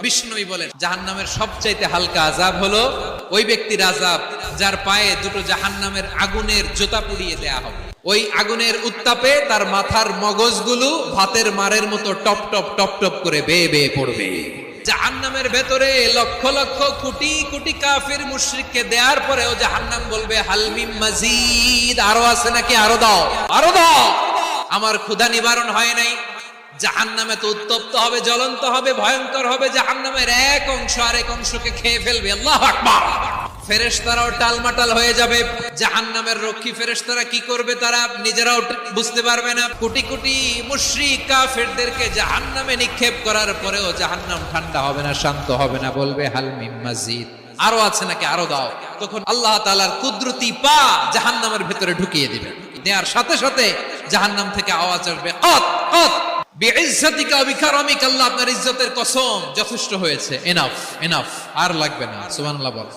বিষ্ণুই বলেন জাহান্নামের সবচাইতে হালকা আযাব হলো ওই ব্যক্তির আযাব যার পায়ে দুটো জাহান্নামের আগুনের জোতা পুড়িয়ে দেয়া হবে। ওই আগুনের উত্তাপে তার মাথার মগজগুলো ভাতের মারের মতো টপ টপ টপ টপ করে বেয়ে বেয়ে পড়বে। জাহান্নামের ভেতরে লক্ষ লক্ষ কোটি কোটি কাফির মুশরিককে দেওয়ার পরেও জাহান্নাম বলবে হাল মিন মাজিদ, আরো আছে নাকি, আরো দাও, আরো দাও, আমার ক্ষুধা নিবারণ হয় নাই। জাহান্নামে তো উত্তপ্ত হবে, জ্বলন্ত হবে, ভয়ঙ্কর হবে। জাহান্নামের এক অংশ আরেক অংশকে খেয়ে ফেলবে। আল্লাহু আকবার। ফেরেশতারাও টালমাটাল হয়ে যাবে। জাহান্নামের রক্ষী ফেরেশতারা কি করবে তারা নিজেরাও বুঝতে পারবে না। কোটি কোটি মুশরিক কাফেরদেরকে জাহান্নামে নিক্ষেপ করার পরেও জাহান্নাম ঠান্ডা হবে না, শান্ত হবে না, বলবে হাল মিন মাজিদ, আরো আছে নাকি, আরো দাও। তখন আল্লাহ তাআলার কুদরতি পা জাহান্নামের ভেতরে ঢুকিয়ে দিবেন। দেওয়ার সাথে সাথে জাহান্নাম থেকে আওয়াজ আসবে, কত কত বিইজ্জাতিকা ওয়া বিকারামিকা, আল্লাহ আপনার ইজ্জতের কসম, যথেষ্ট হয়েছে, এনাফ এনাফ, আর লাগবে না। সুবহানাল্লাহ বল।